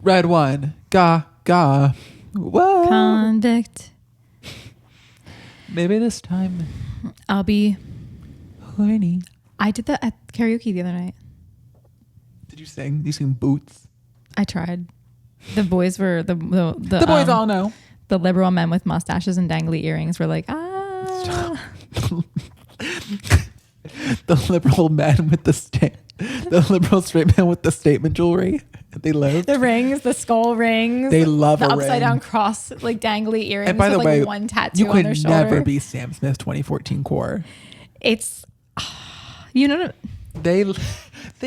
Red one. Ga, ga. Whoa. Convict. Maybe this time. I'll be Horny. I did that at karaoke the other night. Did you sing? You sing Boots? I tried. The boys were the boys all know. The liberal men with mustaches and dangly earrings were like, ah. The liberal men with the liberal straight man with the statement jewelry. They love The rings, the skull rings. They love the a upside ring. down cross, like dangly earrings. And by the with way, like one tattoo you on their could shoulder. never be Sam Smith 2014 core. It's, you know, They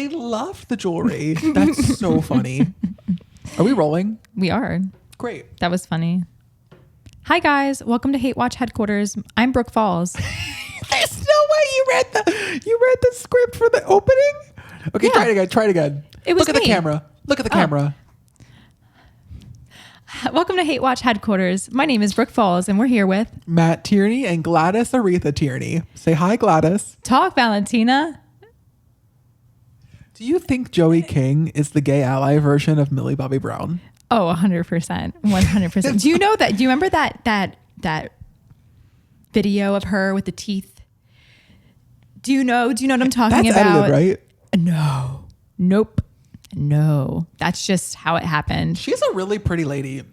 love the jewelry. That's so funny. Are we rolling? we are. Great. That was funny. Hi guys, welcome to Hate Watch headquarters. I'm Brooke Falls. There's no way you read the script for the opening. Okay, Yeah. Try it again. It was Look at me. the camera. Look at the camera. Welcome to Hate Watch headquarters. My name is Brooke Falls, and we're here with Matt Tierney and Gladys Aretha Tierney. Say hi, Gladys. Talk Valentina. Do you think Joey King is the gay ally version of Millie Bobby Brown? Oh, 100%. 100%. Do you know that? Do you remember that video of her with the teeth? Do you know what I'm talking That's about? edited, right? No. Nope. No. That's just how it happened. She's a really pretty lady.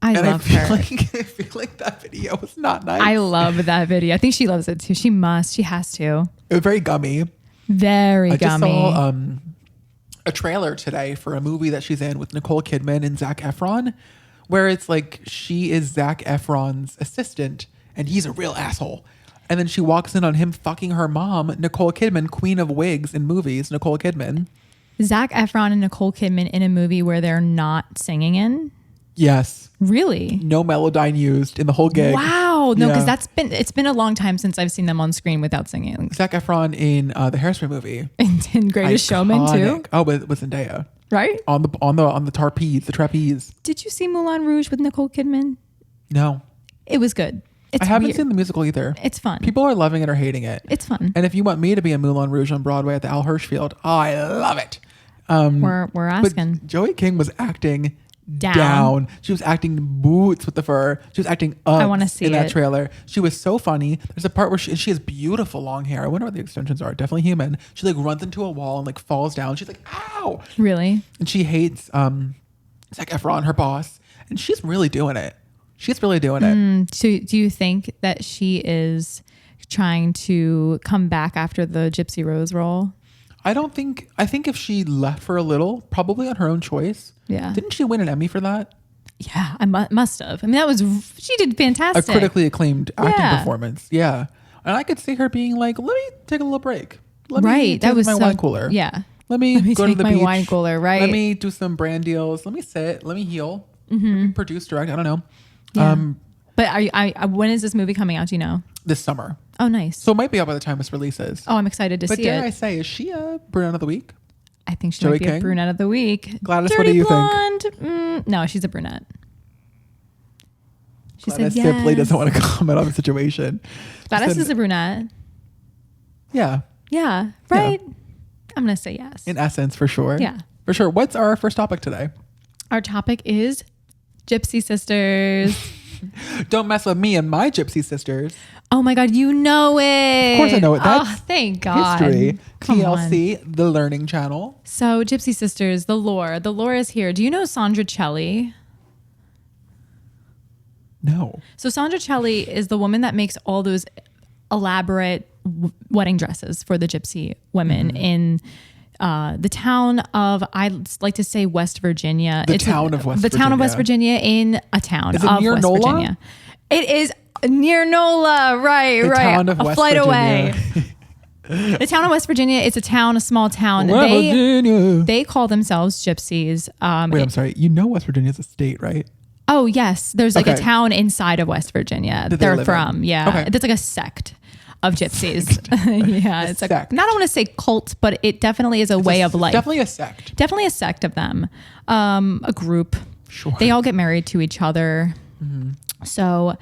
I and love I her. feel like that video was not nice. I love that video. I think she loves it too. She must. She has to. It was very gummy. Very I just gummy. saw a trailer today for a movie that she's in with Nicole Kidman and Zac Efron, where it's like she is Zac Efron's assistant and he's a real asshole. And then she walks in on him fucking her mom, Nicole Kidman, queen of wigs in movies, Nicole Kidman. Zac Efron and Nicole Kidman in a movie where they're not singing in? Yes. Really? No Melodyne used in the whole gig. Wow. No, because Yeah. it's been a long time since I've seen them on screen without singing. Zac Efron in the Hairspray movie. In Greatest Showman too, Iconic. Oh, with Zendaya. right? On the trapeze. Did you see Moulin Rouge with Nicole Kidman? No. It was good. It's I haven't weird. seen the musical either. It's fun. People are loving it or hating it. It's fun. And if you want me to be a Moulin Rouge on Broadway at the Al Hirschfield, I love it. We're asking. But Joey King was acting down. She was acting boots with the fur. She was acting up I wanna see in that it. trailer. She was so funny. There's a part where she has beautiful long hair. I wonder what the extensions are. Definitely human. She like runs into a wall and like falls down. She's like, ow. Really? And she hates Zac Efron, her boss. And she's really doing it. She's really doing it. So do you think that she is trying to come back after the Gypsy Rose role? I think if she left for a little, probably on her own choice. Yeah. Didn't she win an Emmy for that? Yeah, I must have. I mean, she did fantastic. A critically acclaimed acting Yeah. performance. Yeah. And I could see her being like, let me take a little break. Let me Right. take That was my so, wine cooler. Yeah. Let me go to take the my beach. wine cooler, right? Let me do some brand deals. Let me sit. Let me heal. Let me produce, direct. I don't know. Yeah. But when is this movie coming out? Do you know? This summer. Oh, nice. So it might be out by the time this releases. Oh, I'm excited to But see dare I it. say, is she a brunette of the week? I think she Joey might be a King? brunette of the week. Gladys, Dirty what do you blonde. No, she's a brunette. She Gladys said simply yes. doesn't want to comment on the situation. Gladys said- is a brunette. Yeah. Yeah, right? I'm going to say yes. In essence, for sure. Yeah. For sure. What's our first topic today? Our topic is Gypsy Sisters. Don't mess with me and my gypsy sisters. Oh my God, you know it. Of course I know it. That's thank God. History. Come TLC, the Learning Channel. So Gypsy Sisters, the lore. The lore is here. Do you know Sandra Celli? No. So Sandra Celli is the woman that makes all those elaborate wedding dresses for the Gypsy women in the town of, I like to say West Virginia. The town of West The town of Virginia. West Virginia in a town Is it of near West NOLA? Virginia. It is near NOLA, right, The right. town of a West flight Virginia. away. The town of West Virginia is a town, a small town. West Virginia. They call themselves gypsies. Wait, I'm sorry. You know West Virginia is a state, right? Oh, yes. There's like a Okay. town inside of West Virginia That they they're live from. in. Yeah. Okay. It's like a sect of gypsies. Yeah. It's like, sect. not I don't want to say cult, but it definitely is a way of life. Definitely a sect. Definitely a sect of them. A group. Sure. They all get married to each other. So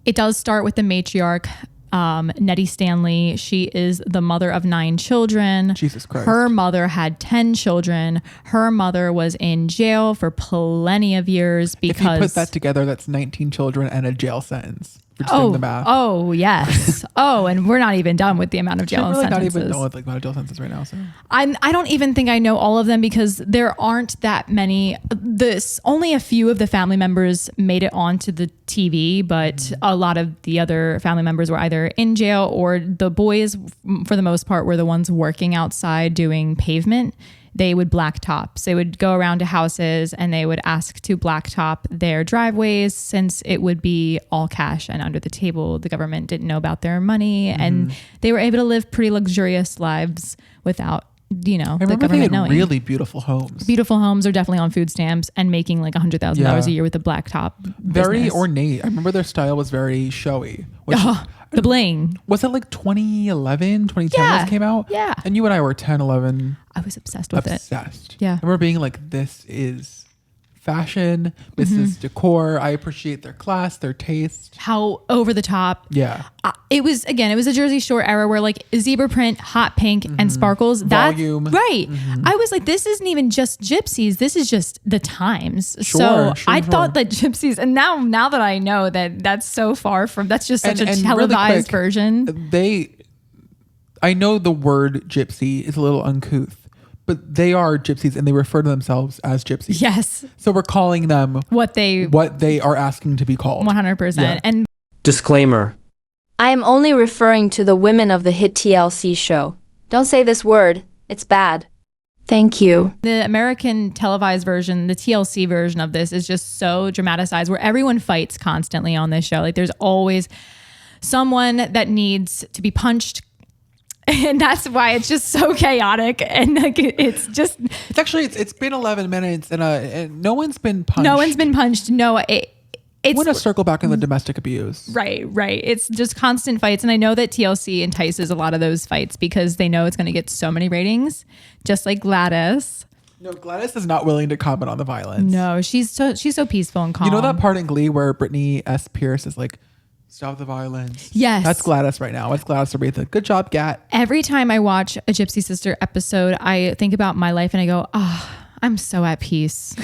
it does start with the matriarch, Nettie Stanley, she is the mother of 9 children. Jesus Christ. Her mother had 10 children. Her mother was in jail for plenty of years because... If you put that together, that's 19 children and a jail sentence. For just doing the math. Oh, yes. And we're not even done with the amount of jail really sentences. Not even know the amount of jail sentences right now. So. I don't even think I know all of them because there aren't that many. Only a few of the family members made it onto the TV, but a lot of the other family members were either in jail or the boys, for the most part, were the ones working outside doing pavement. They would blacktop. So they would go around to houses and they would ask to blacktop their driveways since it would be all cash and under the table. The government didn't know about their money and they were able to live pretty luxurious lives without, the government they had knowing. Really beautiful homes. Beautiful homes are definitely on food stamps and making like $100,000 a year with a blacktop. Very business. ornate. I remember their style was very showy. The bling. Was it like 2011, 2010 when this came out? Yeah. And you and I were 10, 11. I was obsessed with it. Obsessed. Yeah. I remember being like, this is fashion. This is decor. I appreciate their class, their taste. How over the top. Yeah. It was a Jersey Shore era where like zebra print, hot pink and sparkles. Volume. Right. I was like, this isn't even just gypsies. This is just the times. So I thought that gypsies, and now that I know that that's so far from, that's just such a televised really quick, version. I know the word gypsy is a little uncouth, but they are gypsies and they refer to themselves as gypsies. Yes. So we're calling them what they are asking to be called. 100%. Yeah. And disclaimer. I am only referring to the women of the hit TLC show. Don't say this word. It's bad. Thank you. the American televised version, the TLC version of this is just so dramatized where everyone fights constantly on this show. Like there's always someone that needs to be punched. And that's why it's just so chaotic. And like it's been 11 minutes and no one's been punched. No one's been punched. No, it's I want to circle back on the domestic abuse. Right. It's just constant fights. And I know that TLC entices a lot of those fights because they know it's going to get so many ratings, just like Gladys. No, Gladys is not willing to comment on the violence. No, she's so peaceful and calm. You know that part in Glee where Brittany S. Pierce is like, stop the violence. Yes. That's Gladys right now. That's Gladys Aretha. Good job, Gat. Every time I watch a Gypsy Sister episode, I think about my life and I go, I'm so at peace.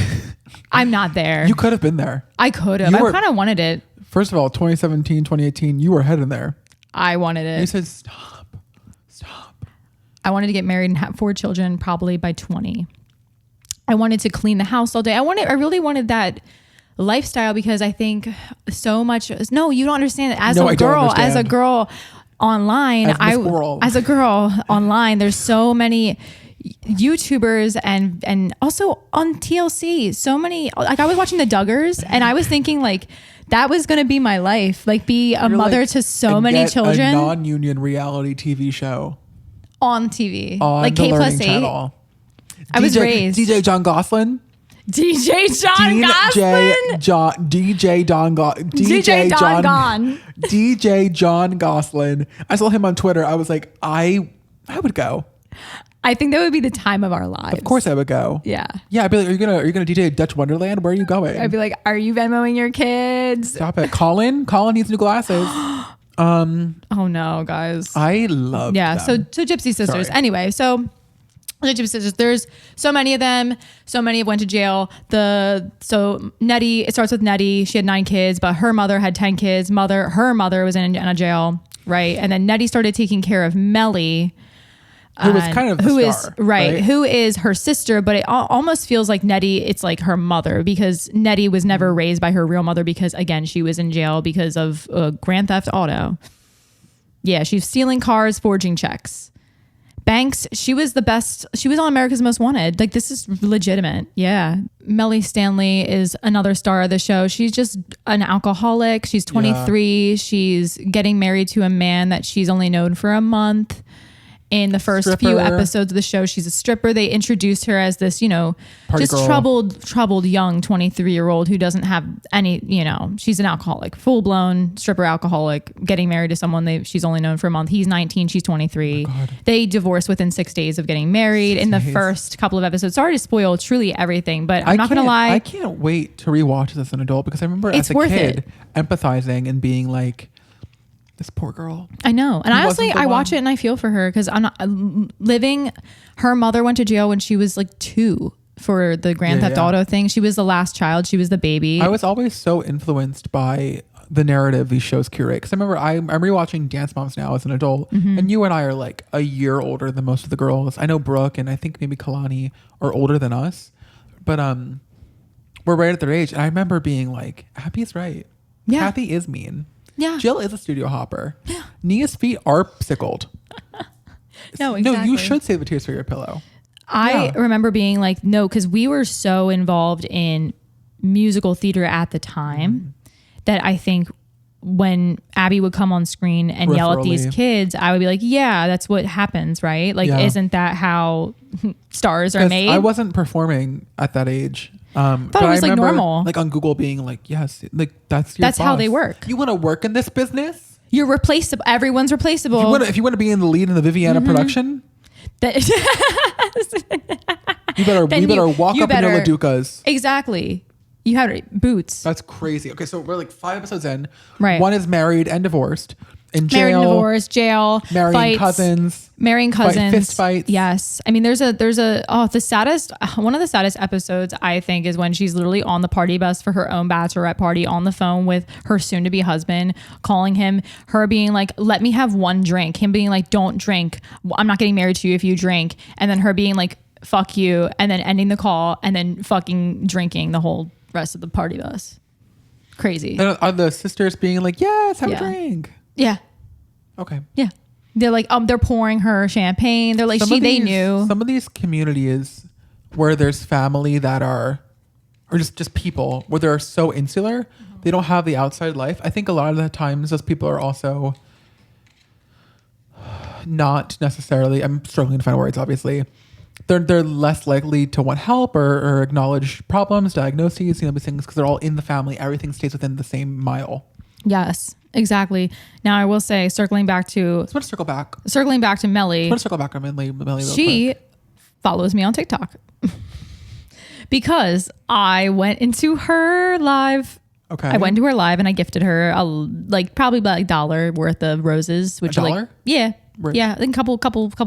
I'm not there. You could have been there. I could have. I kind of wanted it. First of all, 2017, 2018, you were heading there. I wanted it. You said, stop. I wanted to get married and have 4 children probably by 20. I wanted to clean the house all day. I really wanted that lifestyle because I think so much. No, you don't understand it. As a girl online, as a girl online, there's so many YouTubers and also on TLC, so many, like I was watching the Duggars and I was thinking like that was going to be my life, like be a mother to so many children. A non-union reality TV show on TV, on like the K Learning plus 8. Channel. I was raised DJ John Gosselin. DJ John Gosselin. I saw him on Twitter. I was like, I would go. I think that would be the time of our lives. Of course I would go. Yeah. Yeah, I'd be like, are you gonna DJ Dutch Wonderland? Where are you going? I'd be like, are you Venmoing your kids? Stop it. Colin needs new glasses. Oh no, guys. I love them. So Gypsy Sisters. Sorry. Anyway, so the Gypsy Sisters, there's so many of them. So many went to jail. So Nettie, it starts with Nettie. She had 9 kids, but her mother had 10 kids. Her mother was in a jail, right? And then Nettie started taking care of Melly, who was kind of the star, right? Who is her sister, but it almost feels like Nettie, it's like her mother because Nettie was never raised by her real mother because again, she was in jail because of Grand Theft Auto. Yeah, she's stealing cars, forging checks. Banks, she was the best. She was on America's Most Wanted. Like this is legitimate. Yeah. Melly Stanley is another star of the show. She's just an alcoholic. She's 23. Yeah. She's getting married to a man that she's only known for a month. In the first few episodes of the show, she's a stripper. They introduced her as this, party just girl. troubled young 23-year-old who doesn't have any, she's an alcoholic, full blown stripper alcoholic, getting married to someone she's only known for a month. He's 19, she's 23. Oh they divorced within 6 days of getting married in the first couple of episodes. Sorry to spoil truly everything, but I'm not going to lie. I can't wait to rewatch this as an adult because I remember as a kid empathizing and being like, This poor girl. I know. And He honestly, wasn't the I watch one. it and I feel for her because I'm not living. Her mother went to jail when she was like 2 for the Grand Theft Auto thing. She was the last child. She was the baby. I was always so influenced by the narrative these shows curate. Because I remember I'm rewatching Dance Moms now as an adult. And you and I are like a year older than most of the girls. I know Brooke and I think maybe Kalani are older than us. But we're right at their age. And I remember being like, Abby's right. Yeah. Kathy is mean. Yeah. Jill is a studio hopper. Yeah. Nia's feet are sickled. No, exactly. No, you should save the tears for your pillow. I remember being like, no, because we were so involved in musical theater at the time that I think when Abby would come on screen and yell at these Peripherally. kids, I would be like, yeah, that's what happens, right? Like, Yeah. isn't that how stars are made? I wasn't performing at that age. Thought but it was I like remember, normal. like on Google being like, yes, like that's your That's how boss. they work. You want to work in this business? You're replaceable. Everyone's replaceable. If you want to be in the lead in the Viviana production, That- you better walk you up in your better- Laducas. Exactly. You had boots. That's crazy. Okay, so we're like 5 episodes in. Right. One is married and divorced. In jail. Married and divorced, jail, Marrying fights, cousins. marrying cousins, Fist fights. Yes, I mean the saddest one of the saddest episodes I think is when she's literally on the party bus for her own bachelorette party on the phone with her soon to be husband, calling him, her being like, "Let me have one drink," him being like, "Don't drink. I'm not getting married to you if you drink," and then her being like, "Fuck you," and then ending the call and then fucking drinking the whole rest of the party bus. Crazy. And are the sisters being like, yes, have Yeah. a drink? Yeah. Okay. Yeah. They're like, they're pouring her champagne. They're like, they knew. Some of these communities where there's family that are, or just people where they're so insular, they don't have the outside life. I think a lot of the times those people are also not necessarily, I'm struggling to find words, obviously. They're less likely to want help or acknowledge problems, diagnoses, these things, because they're all in the family. Everything stays within the same mile. Yes, exactly. Now I will say, circling back to So I want to circle back. Melly, I want to circle back on Millie real she quick. follows me on TikTok because I went into her live. Okay. I went to her live and I gifted her probably about $1 worth of roses, which $1? are like, yeah, Right. yeah, a couple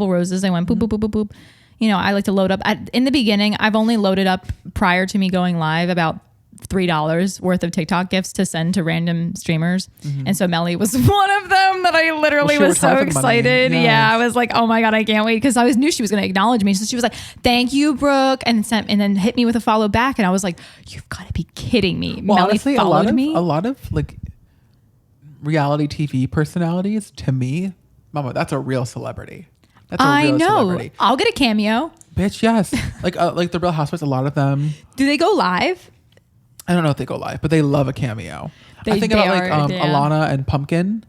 roses. I went boop, boop, boop, boop, boop. You know, I like to load up in the beginning. I've only loaded up prior to me going live about $3 worth of TikTok gifts to send to random streamers. And so Melly was one of them that I literally Well, she was so worked hard for the money. excited. Yes. Yeah. I was like, oh my God, I can't wait. Cause I knew she was going to acknowledge me. So she was like, thank you, Brooke. And then hit me with a follow back. And I was like, you've got to be kidding me. Well, Melly honestly, followed me. a lot of like reality TV personalities, to me, mama, that's a real celebrity. That's a I real know. celebrity. I'll get a cameo. Bitch, yes. like the Real Housewives, a lot of them. Do they go live? I don't know if they go live, but they love a cameo. I think they about like are, yeah. Alana and Pumpkin.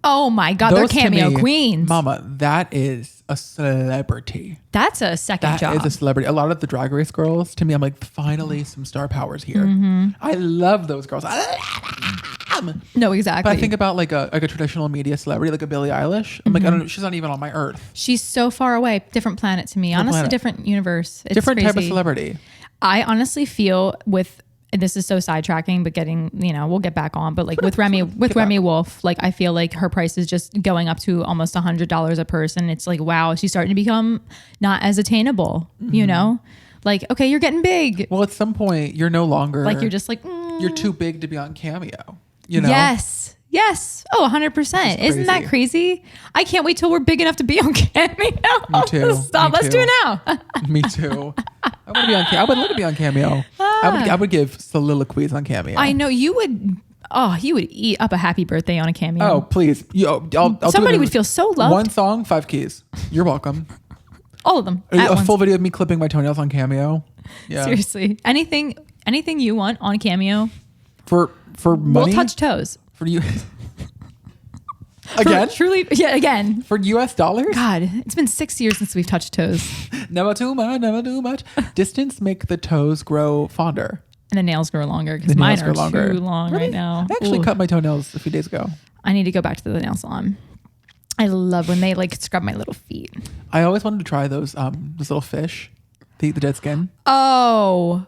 Oh my God, they're Those to cameo me, queens. Mama, that is a celebrity. That's a second That job. is a celebrity. A lot of the Drag Race girls, to me, I'm like, finally some star powers here. Mm-hmm. I love those girls. I love them. No, exactly. But I think about like a traditional media celebrity, like a Billie Eilish. I'm like, I don't know, she's not even on my earth. She's so far away, different planet to me. Honestly, planet. different universe. It's Different type of crazy. celebrity. I honestly feel with, and this is so sidetracking, but we'll get back on. But like with Remy Wolf, like I feel like her price is just going up to almost $100 a person. It's like, wow, she's starting to become not as attainable. You know, like okay, you're getting big. Well, at some point, you're no longer Like you're just like you're too big to be on Cameo. You know? Yes. Oh, 100%. Isn't that crazy? I can't wait till we're big enough to be on Cameo. Me too. Stop. Me Let's too. do it now. Me too. I want to be on. I would love to be on Cameo. I would give soliloquies on Cameo. I know you would. Oh, you would eat up a happy birthday on a Cameo. Oh, please. I'll do Somebody it in would feel so loved. One song, 5 keys. You're welcome. All of them. A At full once. video of me clipping my toenails on Cameo. Yeah. Seriously. Anything you want on Cameo. For money. We'll touch toes. For you. Again? Truly. Yeah, again. For US dollars? God, it's been 6 years since we've touched toes. Never too much, never too much. Distance make the toes grow fonder. And the nails grow longer because The mine nails are grow longer. too long Really? right now. I actually Ooh. cut my toenails a few days ago. I need to go back to the nail salon. I love when they like scrub my little feet. I always wanted to try those little fish. They eat the dead skin. Oh,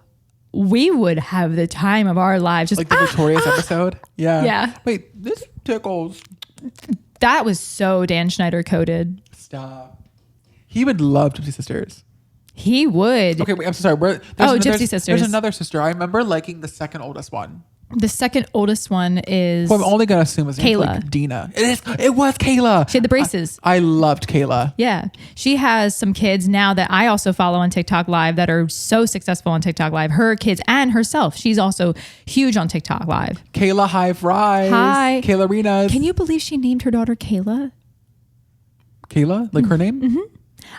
we would have the time of our lives. Just Like the Victorious episode. Yeah. Yeah. Wait, this tickles. That was so Dan Schneider coded. Stop. He would love Gypsy Sisters. He would. Okay, wait, I'm so sorry. Gypsy Sisters. There's another sister. I remember liking the second oldest one. The second oldest one is Well, I'm only gonna assume his name's Kayla. like Dina. It was Kayla. She had the braces. I loved Kayla. Yeah. She has some kids now that I also follow on TikTok Live that are so successful on TikTok Live. Her kids and herself. She's also huge on TikTok Live. Kayla Hive Rise. Hi. Kayla Renas. Can you believe she named her daughter Kayla? Kayla? Like her name? Mm-hmm.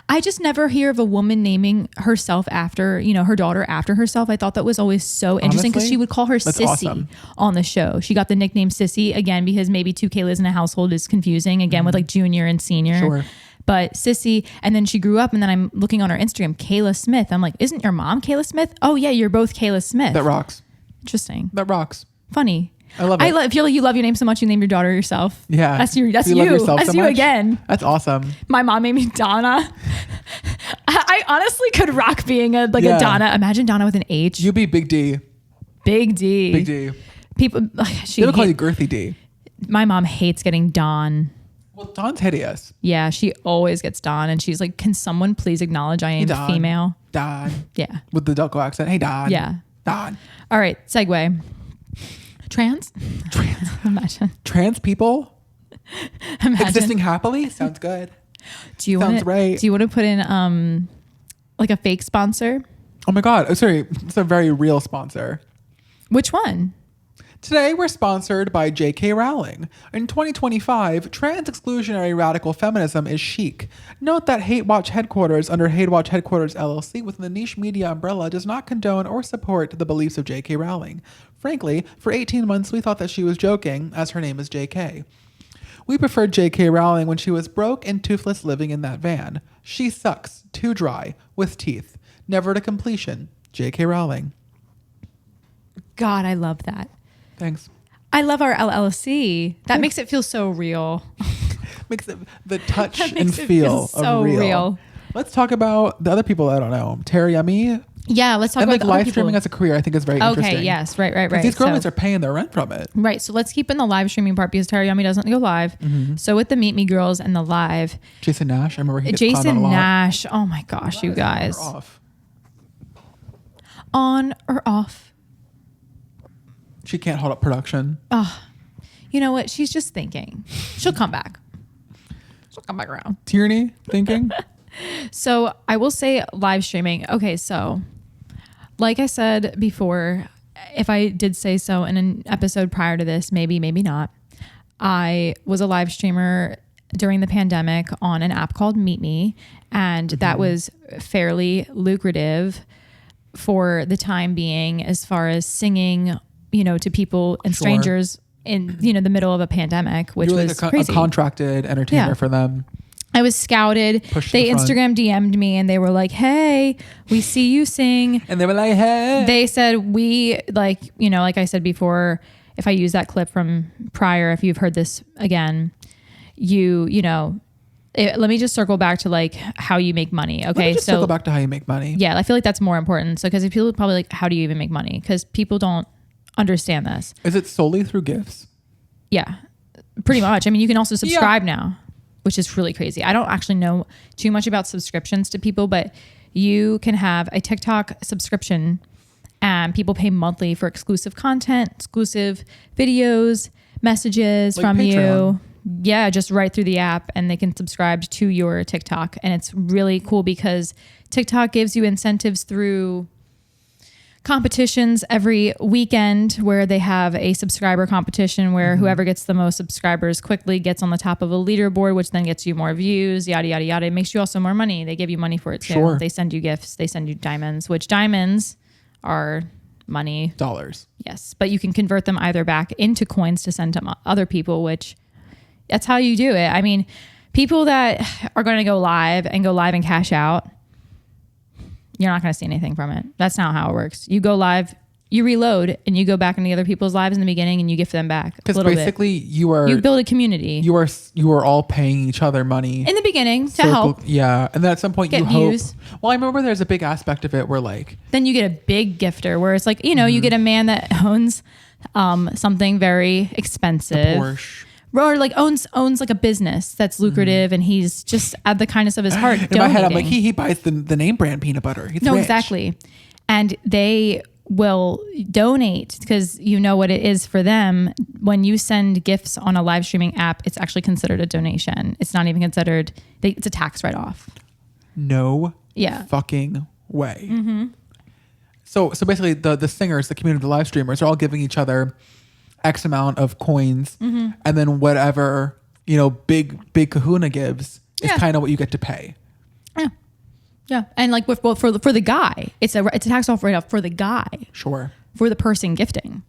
I just never hear of a woman naming herself after, her daughter after herself. I thought that was always so interesting because Honestly, she would call her that's Sissy awesome. on the show. She got the nickname Sissy again because maybe two Kaylas in a household is confusing again with like junior and senior. Sure. But Sissy, and then she grew up, and then I'm looking on her Instagram, Kayla Smith. I'm like, isn't your mom Kayla Smith? Oh yeah, you're both Kayla Smith. That rocks. Interesting. That rocks. Funny. I love it. I feel like you love your name so much you name your daughter yourself. Yeah. That's you. Do love yourself That's so you much? again. That's awesome. My mom made me Donna. I honestly could rock being a Yeah. Donna. Imagine Donna with an H. You be Big D. Big D. Big D. People. They would call you Girthy D. My mom hates getting Dawn. Well, Dawn's hideous. Yeah, she always gets Dawn, and she's like, "Can someone please acknowledge I am Dawn. female?" Don. Yeah. With the Delco accent. Hey, Don. Yeah. Don. All right. Segue. Trans. Imagine. Trans people Imagine. existing happily sounds good. Do you sounds want right. Do you want to put in like a fake sponsor? Oh my God. Oh, sorry. It's a very real sponsor. Which one? Today, we're sponsored by J.K. Rowling. In 2025, trans exclusionary radical feminism is chic. Note that Hate Watch Headquarters under Hate Watch Headquarters LLC within the niche media umbrella does not condone or support the beliefs of J.K. Rowling. Frankly, for 18 months, we thought that she was joking, as her name is J.K. We preferred J.K. Rowling when she was broke and toothless living in that van. She sucks, too dry, with teeth. Never to completion. J.K. Rowling. God, I love that. Thanks. I love our LLC. That makes it feel so real. Makes it the touch That and makes it feel so of real. real. Let's talk about the other people I don't know. Terry Yummy Yeah, let's talk and about like the live other streaming people. as a career. I think is very interesting. Okay, yes, right. These girlmates So- are paying their rent from it. Right. So let's keep in the live streaming part because Terry Yummy doesn't go live. Mm-hmm. So with the Meet Me Girls and the live, Jason Nash, I remember he gets clowned on a Jason lot. Nash. Oh my gosh, you guys. They're off. On or off? She can't hold up production. You know what? She's just thinking. She'll come back. She'll come back around. Tierney thinking. So I will say live streaming. Okay, so like I said before, if I did say so in an episode prior to this, maybe not. I was a live streamer during the pandemic on an app called Meet Me, and that was fairly lucrative for the time being as far as singing, to people and Sure. strangers in, the middle of a pandemic, which You're was like a crazy. contracted entertainer Yeah. for them. I was scouted. Pushed to They the front. Instagram DM'd me and they were like, "Hey, we see you sing." And they were like, hey. They said we like I said before, if I use that clip from prior, if you've heard this again, let me just circle back to like how you make money. Let Okay. me just So circle back to how you make money. yeah, I feel like that's more important. So, because if people probably like, how do you even make money? Because people don't understand this. Is it solely through gifts? Yeah, pretty much. I mean, you can also subscribe now, which is really crazy. I don't actually know too much about subscriptions to people, but you can have a TikTok subscription and people pay monthly for exclusive content, exclusive videos, messages Like from Patreon. you. Yeah, just right through the app, and they can subscribe to your TikTok. And it's really cool because TikTok gives you incentives through competitions every weekend where they have a subscriber competition where whoever gets the most subscribers quickly gets on the top of a leaderboard, which then gets you more views, yada, yada, yada. It makes you also more money. They give you money for it too. Sure. They send you gifts. They send you diamonds, which diamonds are money. Dollars. Yes. But you can convert them either back into coins to send to other people, which that's how you do it. I mean, people that are going to go live and cash out, you're not going to see anything from it. That's not how it works. You go live, you reload, and you go back into other people's lives in the beginning and you gift them back a Because little basically bit. you build a community you are all paying each other money. in the beginning to help. Yeah. And then at some point Get you hope. views. Well, I remember there's a big aspect of it where like, Then you get a big gifter where it's like, you get a man that owns something very expensive. Porsche. or like owns like a business that's lucrative, and he's just at the kindness of his heart In donating. my head, I'm like, he buys the name brand peanut butter. He's No, rich. exactly. And they will donate because you know what it is for them. When you send gifts on a live streaming app, it's actually considered a donation. It's not even considered, it's a tax write-off. No fucking way. So basically the singers, the community, the live streamers are all giving each other X amount of coins, and then whatever, big kahuna gives is kind of what you get to pay. Yeah. And like for the guy, it's a tax off write-off for the guy. Sure. For the person gifting.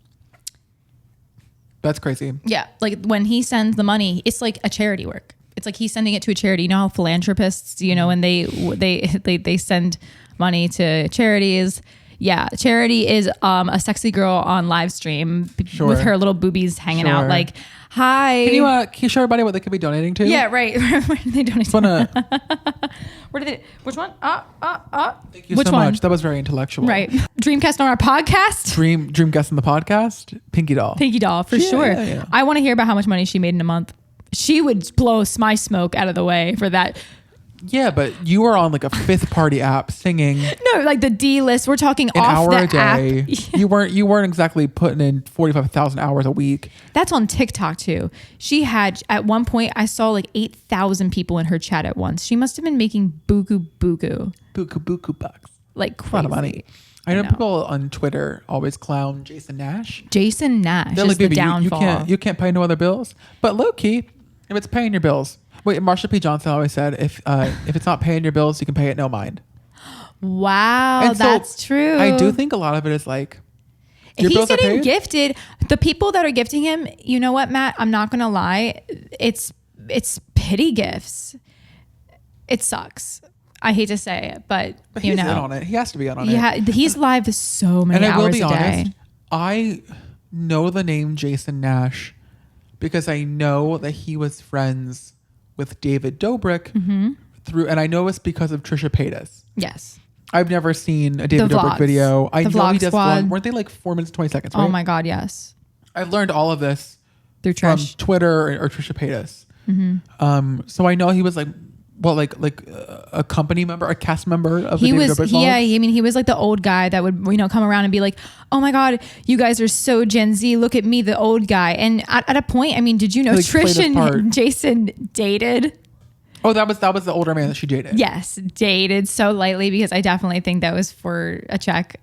That's crazy. Yeah. Like when he sends the money, it's like a charity work. It's like he's sending it to a charity. You know how philanthropists, and they send money to charities. Yeah, Charity is a sexy girl on live stream with her little boobies hanging out. Like, hi. Can you show everybody what they could be donating to? Yeah, right. Where do they donate? Where do they? Which one? Thank you so much. That was very intellectual. Right. Dreamcast on our podcast. Dreamcast on the podcast. Pinky Doll for sure. Yeah. I want to hear about how much money she made in a month. She would blow my smoke out of the way for that. Yeah, but you were on like a fifth party app singing. No, like the D list. We're talking an off hour the a day. app. You weren't exactly putting in 45,000 hours a week. That's on TikTok too. She had at one point I saw like 8,000 people in her chat at once. She must have been making buku bucks. Like crazy. A lot of money. I know people on Twitter always clown Jason Nash. Jason Nash They're is like, the baby, downfall. you can't pay no other bills. But low key, if it's paying your bills. Wait, Marsha P. Johnson always said, if it's not paying your bills, you can pay it no mind. Wow, and that's true. I do think a lot of it is like, if he's getting gifted, the people that are gifting him, you know what, Matt? I'm not gonna lie, it's pity gifts. It sucks. I hate to say it, but he's in on it. He has to be in on it. Yeah, he's live so many hours a day. And I will be honest, I know the name Jason Nash because I know that he was friends with David Dobrik and I know it's because of Trisha Paytas. Yes. I've never seen a David Dobrik video. I know he does vlog. Weren't they like 4 minutes, 20 seconds, right? Oh my God, yes. I've learned all of this through from Twitter or Trisha Paytas. So I know he was like, a company member, a cast member of the David Dobrik vlogs? Yeah, I mean, he was like the old guy that would, come around and be like, oh my God, you guys are so Gen Z. Look at me, the old guy. And at a point, I mean, did you know Trish and Jason dated? Oh, that was the older man that she dated. Yes, dated so lightly because I definitely think that was for a check.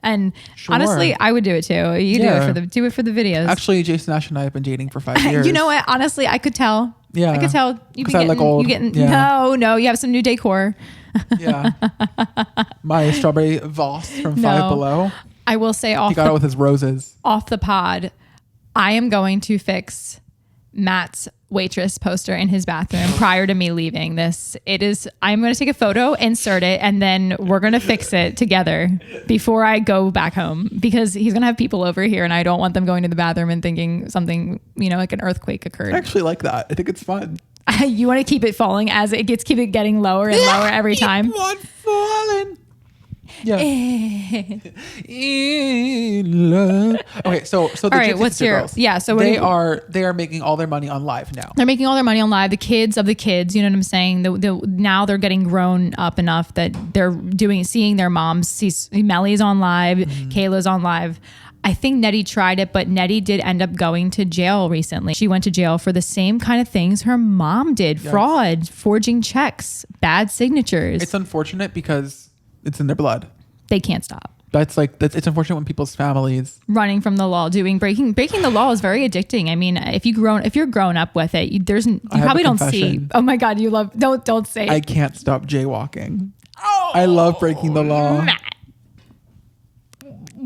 And honestly, I would do it too. You do it for the videos. Actually, Jason Nash and I have been dating for 5 years. You know what? Honestly, I could tell. Yeah, I could tell. You look old. No, you have some new decor. Yeah, my strawberry vase from Five Below. I will say he got it with his roses off the pod. I am going to fix Matt's waitress poster in his bathroom prior to me leaving this. I'm going to take a photo, insert it, and then we're going to fix it together before I go back home because he's going to have people over here and I don't want them going to the bathroom and thinking something, like an earthquake occurred. I actually like that. I think it's fun. You want to keep it falling as it keep it getting lower and lower every time. Keep on falling. Yeah. In love. Okay, so the all right, what's your girls, so they are making all their money on live now. They're making all their money on live. The kids of the kids, you know what I'm saying? Now they're getting grown up enough that they're seeing their moms. See Melly's on live, Kayla's on live. I think Nettie tried it, but Nettie did end up going to jail recently. She went to jail for the same kind of things her mom did. Yes. Fraud, forging checks, bad signatures. It's unfortunate because it's in their blood. They can't stop. It's unfortunate when people's families running from the law, breaking the law is very addicting. I mean, if you're grown up with it, you probably don't see. Oh my God, don't say. I can't stop jaywalking. Oh, I love breaking the law. Matt.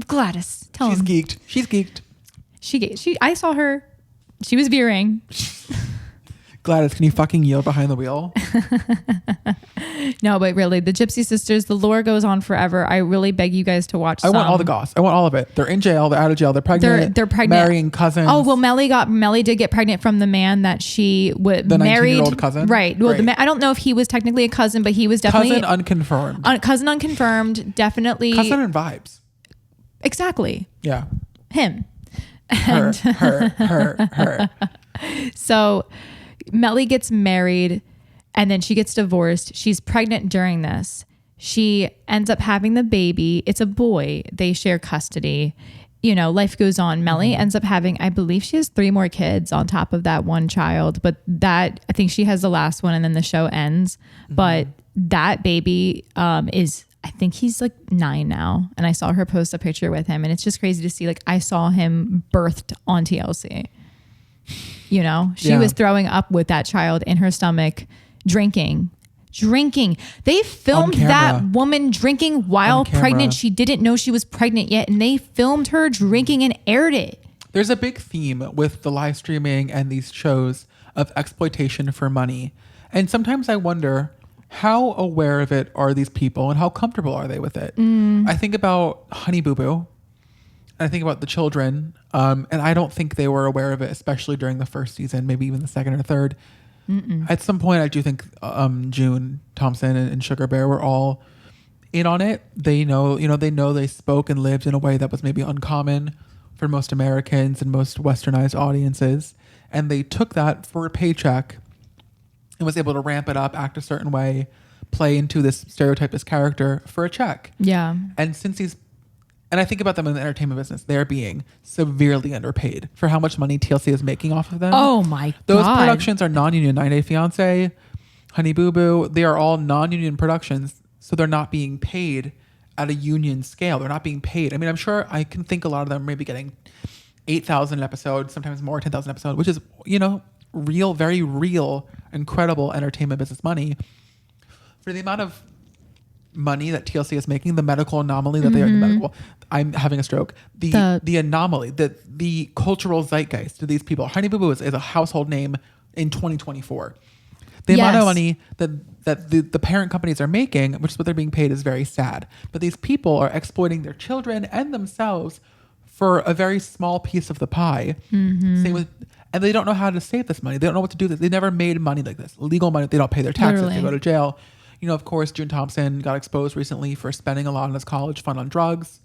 Gladys, tell him. She's geeked. I saw her. She was veering. Gladys, can you fucking yield behind the wheel? No, but really, the Gypsy Sisters, the lore goes on forever. I really beg you guys to watch. I want all the goss. I want all of it. They're in jail. They're out of jail. They're pregnant. They're pregnant. Marrying cousins. Oh well, Melly did get pregnant from the man that she married. The 19-year-old cousin. Right. Well, I don't know if he was technically a cousin, but he was definitely cousin unconfirmed. Cousin unconfirmed. Definitely cousin and vibes. Exactly. Yeah. Him. Her. So Melly gets married and then she gets divorced. She's pregnant during this. She ends up having the baby. It's a boy. They share custody. Life goes on. Melly ends up having, I believe she has 3 more kids on top of that one child, but I think she has the last one and then the show ends. But that baby I think he's like 9 now. And I saw her post a picture with him and it's just crazy to see, like, I saw him birthed on TLC. She was throwing up with that child in her stomach, drinking. They filmed that woman drinking while pregnant. She didn't know she was pregnant yet. And they filmed her drinking and aired it. There's a big theme with the live streaming and these shows of exploitation for money. And sometimes I wonder, how aware of it are these people and how comfortable are they with it? I think about Honey Boo Boo. I think about the children. And I don't think they were aware of it, especially during the first season, maybe even the second or third. At some point, I do think June Thompson and Sugar Bear were all in on it. They know, they spoke and lived in a way that was maybe uncommon for most Americans and most westernized audiences. And they took that for a paycheck and was able to ramp it up, act a certain way, play into this stereotype, this character for a check. Yeah. And and I think about them in the entertainment business, they're being severely underpaid for how much money TLC is making off of them. Oh my God. Those productions are non-union. 90 Day Fiance, Honey Boo Boo, they are all non-union productions. So they're not being paid at a union scale. They're not being paid. I mean, I'm sure I can think a lot of them may be getting 8,000 an episode, sometimes more, 10,000 an episode, which is, real, very real, incredible entertainment business money. For the amount of money that TLC is making, the medical anomaly that they are, I'm having a stroke, the anomaly, the cultural zeitgeist to these people. Honey Boo Boo is a household name in 2024. The amount of money that the parent companies are making, which is what they're being paid, is very sad. But these people are exploiting their children and themselves for a very small piece of the pie. And they don't know how to save this money. They don't know what to do. They never made money like this. Legal money. They don't pay their taxes. Literally. They go to jail. Of course, June Thompson got exposed recently for spending a lot on his college fund on drugs.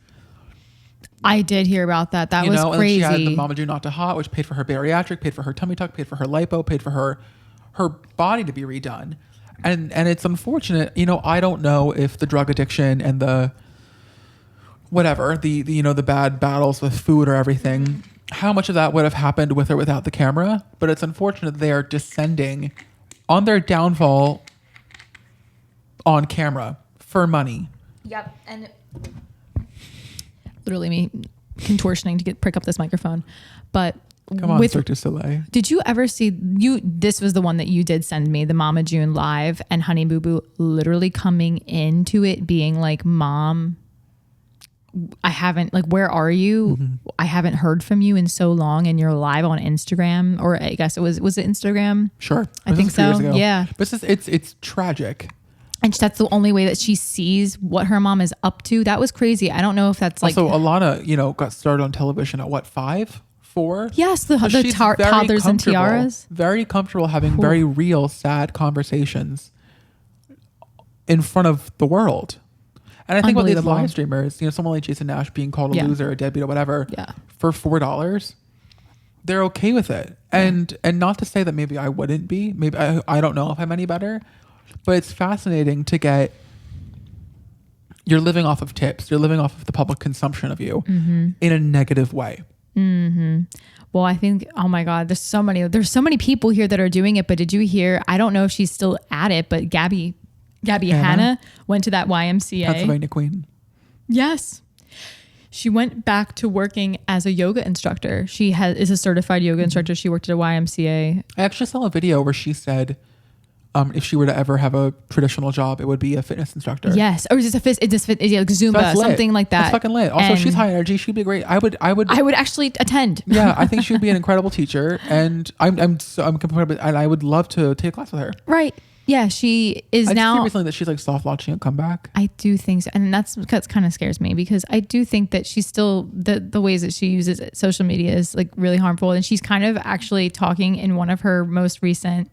I did hear about that. That was crazy. And she had the Mama June Not to Hot, which paid for her bariatric, paid for her tummy tuck, paid for her lipo, paid for her body to be redone. And it's unfortunate. I don't know if the drug addiction and the whatever, the bad battles with food or everything, how much of that would have happened with or without the camera. But it's unfortunate they are descending on their downfall on camera for money. Yep. And literally me contortioning to prick up this microphone. But come on, Cirque du Soleil. Did you ever see this was the one that you did send me, the Mama June live, and Honey Boo Boo literally coming into it being like, Mom, I haven't, like, where are you? I haven't heard from you in so long, and you're live on Instagram, or I guess was it Instagram? Sure. I think so. Yeah. But it's tragic. And that's the only way that she sees what her mom is up to. That was crazy. I don't know if that's like... Also, Alana, got started on television at what, 5? 4? Yes, the toddlers and tiaras. Very comfortable having very real, sad conversations in front of the world. And I think about these live streamers, someone like Jason Nash being called a loser, a deadbeat, or whatever, for $4, they're okay with it. And not to say that maybe I wouldn't be. Maybe I don't know if I'm any better. But it's fascinating to get, you're living off of tips. You're living off of the public consumption of you in a negative way. Well, I think, oh my God, there's so many people here that are doing it. But did you hear, I don't know if she's still at it, but Gabby Hanna went to that YMCA. Pennsylvania Queen. Yes. She went back to working as a yoga instructor. She is a certified yoga instructor. She worked at a YMCA. I actually saw a video where she said, if she were to ever have a traditional job, it would be a fitness instructor. Yes. Or is this like Zumba, something like that. That's fucking lit. Also, she's high energy. She'd be great. I would actually attend. Yeah. I think she would be an incredible teacher. And I'm completely, and I would love to take a class with her. Right. Yeah. She is I now. I recently that she's like soft launching a comeback. I do think so. And that's kind of scares me because I do think that she's still, the ways that she uses social media is like really harmful. And she's kind of actually talking in one of her most recent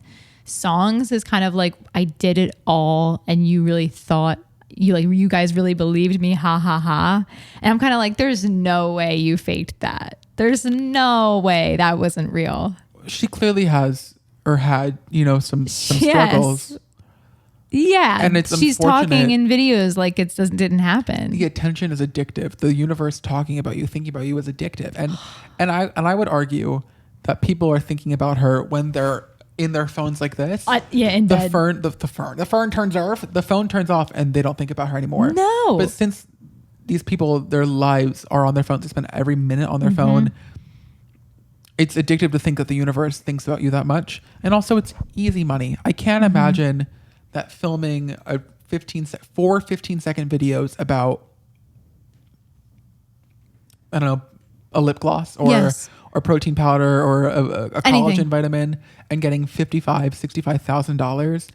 songs is kind of like, I did it all and you really thought you guys really believed me, ha ha ha. And I'm kind of like, there's no way you faked that. There's no way that wasn't real. she clearly has or had, some struggles. Yeah. And it's she's unfortunate. talking in videos like it didn't happen. The attention is addictive. The universe talking about you, thinking about you is addictive. And I would argue that people are thinking about her when they're in their phones like this. In bed. The phone turns off and they don't think about her anymore. No. But since these people, their lives are on their phones, they spend every minute on their phone. It's addictive to think that the universe thinks about you that much. And also it's easy money. I can't imagine that filming a 15-second videos about, I don't know, a lip gloss or protein powder or a collagen vitamin and getting $65,000.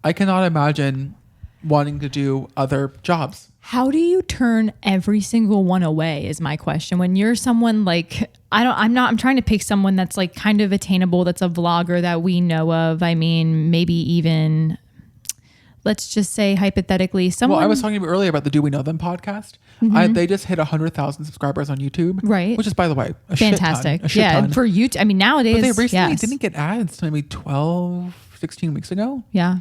I cannot imagine wanting to do other jobs. How do you turn every single one away is my question. When you're someone like, I'm trying to pick someone that's like kind of attainable, that's a vlogger that we know of. I mean, maybe even, let's just say hypothetically someone. Well, I was talking earlier about the Do We Know Them podcast. They just hit 100,000 subscribers on YouTube. Right. Which is, by the way, a fantastic. Shit ton. For YouTube. I mean, nowadays. But they recently didn't get ads maybe 12, 16 weeks ago. Yeah.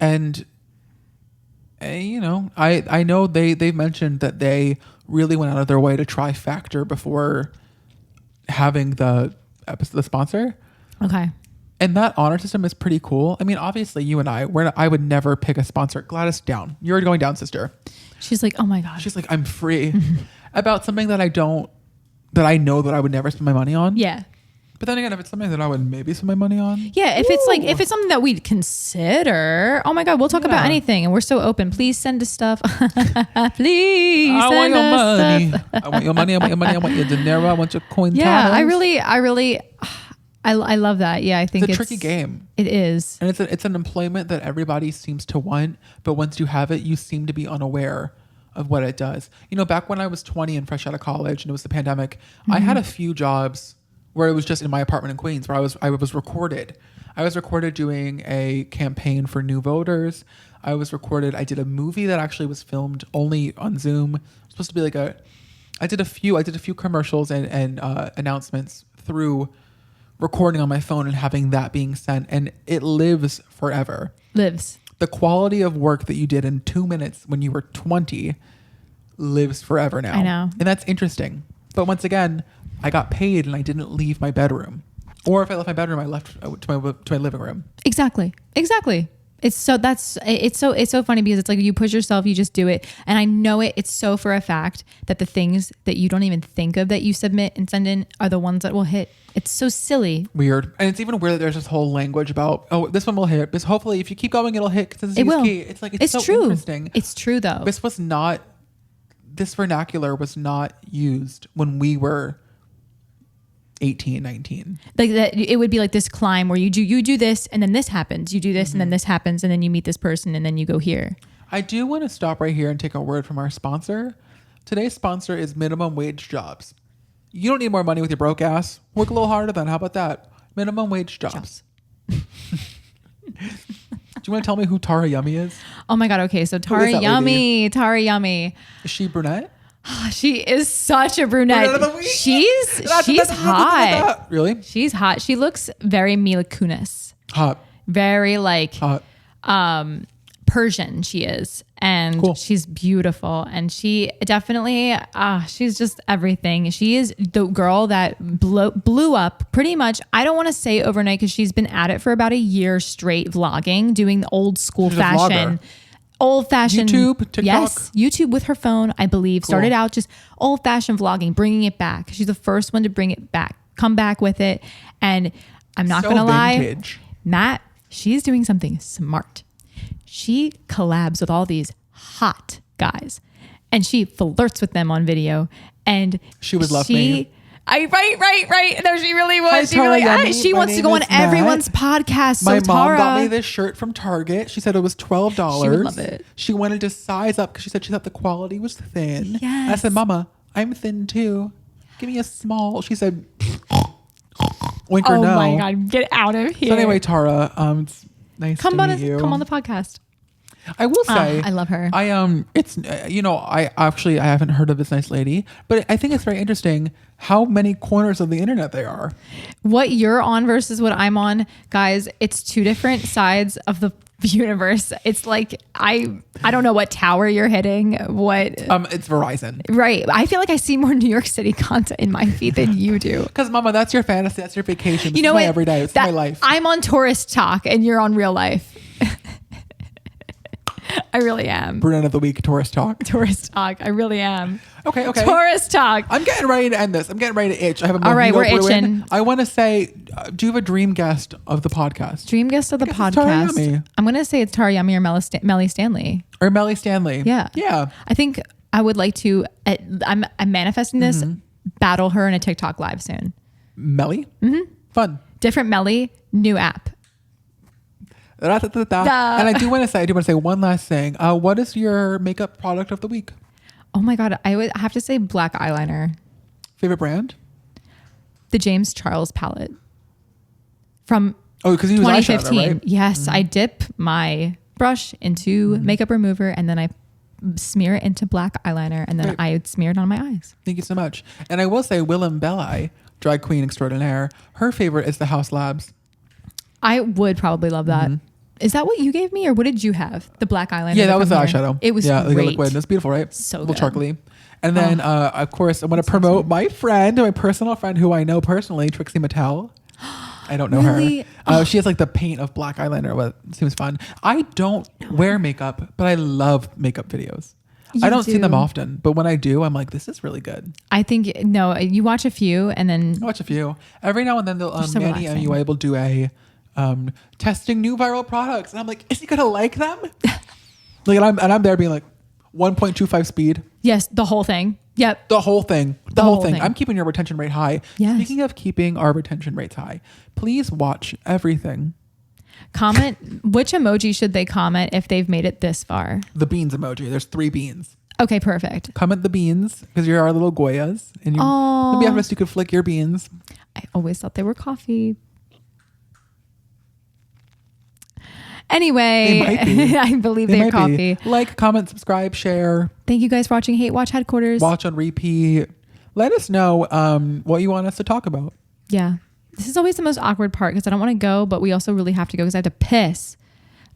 And I know they've mentioned that they really went out of their way to try Factor before having the sponsor. Okay. And that honor system is pretty cool. I mean, obviously you and I would never pick a sponsor. Gladys, down. You're going down, sister. She's like, oh my God. She's like, I'm free about something that I know that I would never spend my money on. Yeah. But then again, if it's something that I would maybe spend my money on. Yeah, if it's something that we'd consider, oh my God, we'll talk about anything, and we're so open. Please send us stuff. Please I want send your us money. stuff. I want your money. I want your money. I want your dinero. I want your coin. Yeah, I really, I love that. Yeah, I think it's a tricky game. It is, and it's an employment that everybody seems to want, but once you have it, you seem to be unaware of what it does. Back when I was 20 and fresh out of college, and it was the pandemic, I had a few jobs where it was just in my apartment in Queens, where I was recorded. I was recorded doing a campaign for new voters. I did a movie that actually was filmed only on Zoom. It was supposed to be like I did a few commercials and announcements through recording on my phone and having that being sent, and it lives forever. The quality of work that you did in 2 minutes when you were 20 lives forever now. I know. And that's interesting. But once again, I got paid and I didn't leave my bedroom. Or if I left my bedroom, I left to my living room. Exactly. It's so funny because it's like you push yourself, you just do it. And I know it's so for a fact that the things that you don't even think of that you submit and send in are the ones that will hit. It's so silly. Weird. And it's even weird that there's this whole language about, this one will hit. Because hopefully if you keep going, it'll hit. Because it will. Key. It's like, it's so true. Interesting. It's true though. This vernacular was not used when we were 18, 19. Like that, it would be like this climb where you do this and then this happens. You do this and then this happens and then you meet this person and then you go here. I do want to stop right here and take a word from our sponsor. Today's sponsor is Minimum Wage Jobs. You don't need more money with your broke ass. Work a little harder then. How about that? Minimum Wage Jobs. Do you want to tell me who Tara Yummy is? Oh my God. Okay. So Tara Yummy. Is she brunette? She is such a brunette. She's hot. Really? She's hot. She looks very Mila Kunis. Hot. Very hot. Persian she is. And cool. She's beautiful. And she definitely, she's just everything. She is the girl that blew up pretty much. I don't want to say overnight because she's been at it for about a year straight vlogging, doing the old school fashion. Old fashioned YouTube, TikTok. Yes, YouTube with her phone, I believe. Cool. Started out just old fashioned vlogging, bringing it back. She's the first one to bring it back, come back with it. And I'm not going to lie, Matt, she's doing something smart. She collabs with all these hot guys and she flirts with them on video. And she would love me. Right. No, she really was. Hi, she wants to go on everyone's podcast. My mom got me this shirt from Target. She said it was $12. She would love it. She wanted to size up because she said she thought the quality was thin. Yes. I said, Mama, I'm thin too. Give me a small. She said, winker no. Oh my God, get out of here. So anyway, Tara, it's nice to meet you. Come on the podcast. I will say, I love her. It's I haven't heard of this nice lady, but I think it's very interesting how many corners of the internet there are. What you're on versus what I'm on, guys, it's two different sides of the universe. It's like I don't know what tower you're hitting. It's Verizon. Right. I feel like I see more New York City content in my feed than you do. Because Mama, that's your fantasy, that's your vacation. This You know is my what? everyday. It's my life. I'm on tourist talk and you're on real life. I really am. Brunette of the week, tourist talk. Tourist talk. I really am. Okay. Tourist talk. I'm getting ready to end this. I'm getting ready to itch. I have a All right, mojito we're brewing. itching. I want to say, do you have a dream guest of the podcast? Dream guest of the guess it's podcast. Taryami. I'm going to say it's Taryami or Melly Stanley. Or Melly Stanley? Yeah. Yeah. I think I would like to, I'm manifesting this, battle her in a TikTok live soon. Melly? Mm-hmm. Fun. Different Melly, new app. And I do want to say one last thing. What is your makeup product of the week? Oh my God. I would have to say black eyeliner. Favorite brand? The James Charles palette from because you use eyeshadow, 2015. right? Yes. I dip my brush into makeup remover and then I smear it into black eyeliner and then I smear it on my eyes. Thank you so much. And I will say Willem Belli, drag queen extraordinaire, her favorite is the House Labs. I would probably love that. Is that what you gave me or what did you have? The black eyeliner? Yeah, that was the eyeshadow. It was like a great. liquid. It's beautiful, right? So a little good. charcoaly. And then, of course, I want to promote my personal friend who I know personally, Trixie Mattel. I don't know Really? her. She has like the paint of black eyeliner. What seems fun. I don't wear makeup, but I love makeup videos. I don't see them often, but when I do, I'm like, this is really good. I think, no, you watch a few and then. I watch a few. Every now and then, they'll so Manny and MUA will do a testing new viral products, and I'm like, is he gonna like them? Like, and I'm there being like 1.25 speed. Yes, the whole thing. Yep. The whole thing. The whole whole thing. thing. I'm keeping your retention rate high. Yes. Speaking of keeping our retention rates high, please watch everything. Comment, which emoji should they comment if they've made it this far? The beans emoji. There's 3 beans. Okay, perfect. Comment the beans because you're our little Goyas. And maybe after this you could flick your beans. I always thought they were coffee. Anyway, They might be. I believe they're might coffee. be. Like, comment, subscribe, share. Thank you guys for watching Hate Watch Headquarters. Watch on repeat. Let us know what you want us to talk about. Yeah. This is always the most awkward part because I don't want to go, but we also really have to go because I have to piss.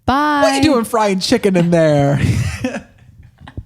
Bye. What are you doing frying chicken in there?